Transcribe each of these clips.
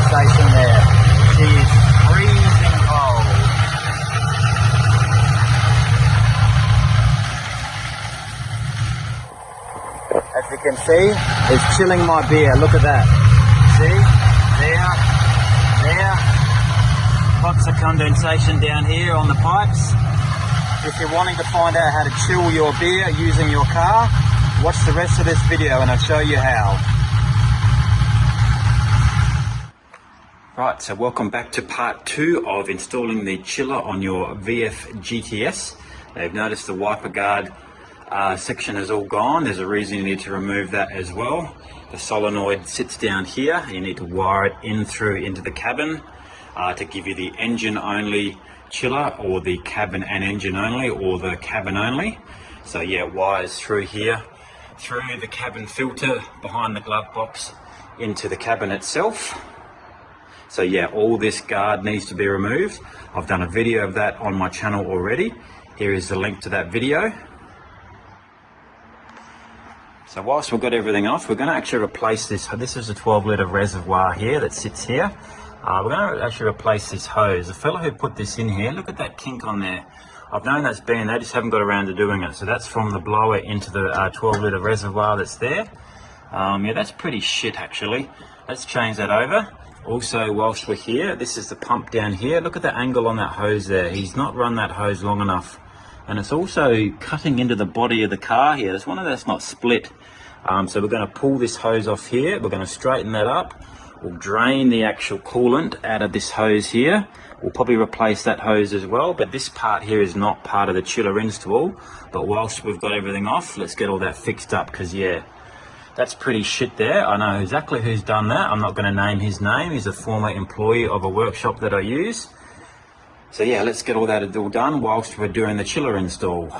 condensation there. She is freezing cold. As you can see, it's chilling my beer. Look at that. See? There. Lots of condensation down here on the pipes. If you're wanting to find out how to chill your beer using your car, watch the rest of this video and I'll show you how. Right, so welcome back to part 2 of installing the chiller on your VF GTS. Now you've noticed the wiper guard section is all gone. There's a reason you need to remove that as well. The solenoid sits down here. You need to wire it into the cabin to give you the engine only chiller, or the cabin and engine only, or the cabin only. So yeah, it wires through here, through the cabin filter, behind the glove box, into the cabin itself. So yeah, all this guard needs to be removed. I've done a video of that on my channel already. Here is the link to that video. So whilst we've got everything off, we're going to actually replace this. This is a 12-litre reservoir here that sits here. We're going to actually replace this hose. The fellow who put this in here, look at that kink on there. I've known that's been, they just haven't got around to doing it. So that's from the blower into the 12-litre reservoir that's there. Yeah, that's pretty shit actually. Let's change that over. Also, whilst we're here, this is the pump down here. Look at the angle on that hose there. He's not run that hose long enough. And it's also cutting into the body of the car here. There's one of that's not split. So we're going to pull this hose off here. We're going to straighten that up. We'll drain the actual coolant out of this hose here. We'll probably replace that hose as well. But this part here is not part of the chiller install. But whilst we've got everything off, let's get all that fixed up, because yeah, that's pretty shit there. I know exactly who's done that. I'm not going to name his name. He's a former employee of a workshop that I use. So yeah, let's get all that all done whilst we're doing the chiller install.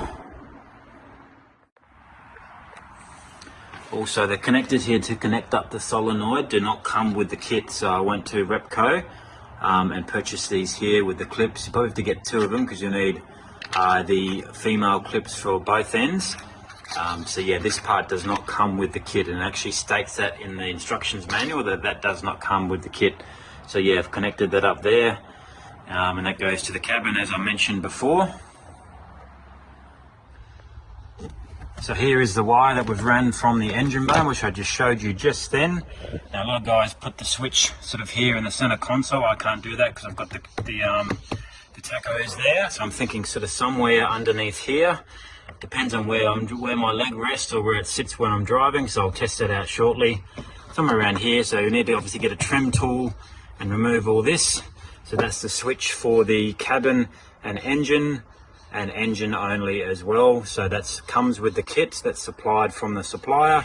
Also, the connectors here to connect up the solenoid do not come with the kit. So I went to Repco and purchased these here with the clips. You probably have to get 2 of them because you need the female clips for both ends. So yeah, this part does not come with the kit, and it actually states that in the instructions manual that does not come with the kit. So yeah, I've connected that up there, and that goes to the cabin as I mentioned before. So here is the wire that we've ran from the engine bay, which I just showed you just then. Now a lot of guys put the switch sort of here in the center console. I can't do that because I've got the tacos there. So I'm thinking sort of somewhere underneath here. Depends on where my leg rests or where it sits when I'm driving, so I'll test that out shortly. Somewhere around here. So you need to obviously get a trim tool and remove all this. So that's the switch for the cabin and engine only as well. So that comes with the kit that's supplied from the supplier.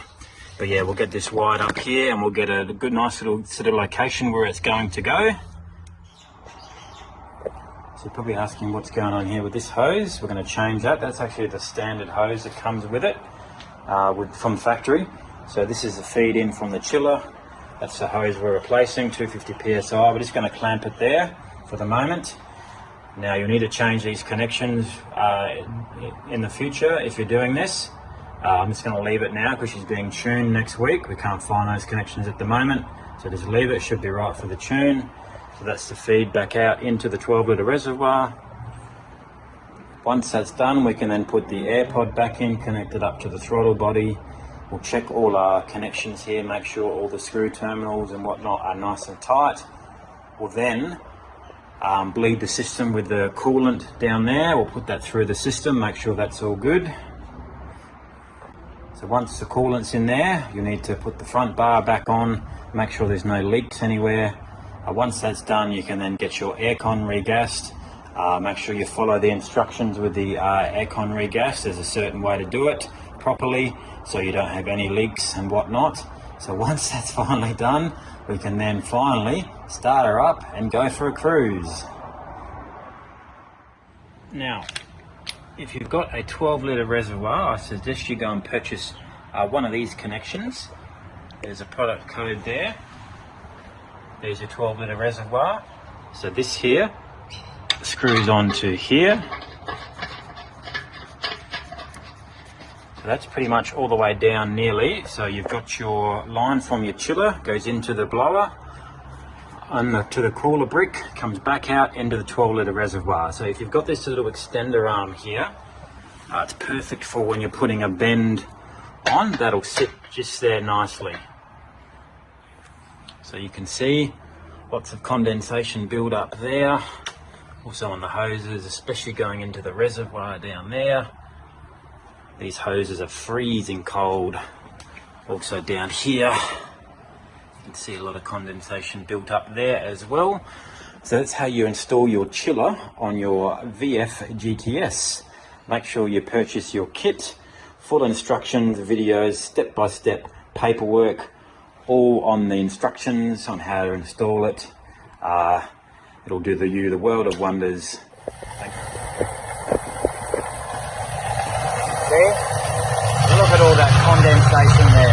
But yeah, we'll get this wired up here and we'll get a good nice little sort of location where it's going to go. So you're probably asking what's going on here with this hose. We're going to change that. That's actually the standard hose that comes with it from factory. So this is the feed in from the chiller. That's the hose we're replacing, 250 psi. We're just going to clamp it there for the moment. Now you'll need to change these connections in the future if you're doing this. I'm just going to leave it now because she's being tuned next week. We can't find those connections at the moment, so just leave it. It should be right for the tune. So that's the feed back out into the 12-litre reservoir. Once that's done, we can then put the air pod back in, connect it up to the throttle body. We'll check all our connections here, make sure all the screw terminals and whatnot are nice and tight. We'll then bleed the system with the coolant down there. We'll put that through the system, make sure that's all good. So once the coolant's in there, you need to put the front bar back on, make sure there's no leaks anywhere. Once that's done, you can then get your aircon regassed. Make sure you follow the instructions with the aircon regas. There's a certain way to do it properly so you don't have any leaks and whatnot. So once that's finally done, we can then finally start her up and go for a cruise. Now, if you've got a 12-litre reservoir, I suggest you go and purchase one of these connections. There's a product code there. There's your 12-litre reservoir. So this here screws onto here. So that's pretty much all the way down nearly. So you've got your line from your chiller, goes into the blower. to the crawler brick, comes back out into the 12 litre reservoir. So if you've got this little extender arm here, it's perfect for when you're putting a bend on, that'll sit just there nicely. So you can see lots of condensation build up there, also on the hoses, especially going into the reservoir down there. These hoses are freezing cold. Also down here, you can see a lot of condensation built up there as well. So that's how you install your chiller on your VF GTS. Make sure you purchase your kit, full instructions, videos, step-by-step paperwork, all on the instructions on how to install it. It'll do you the world of wonders. See? Look at all that condensation there.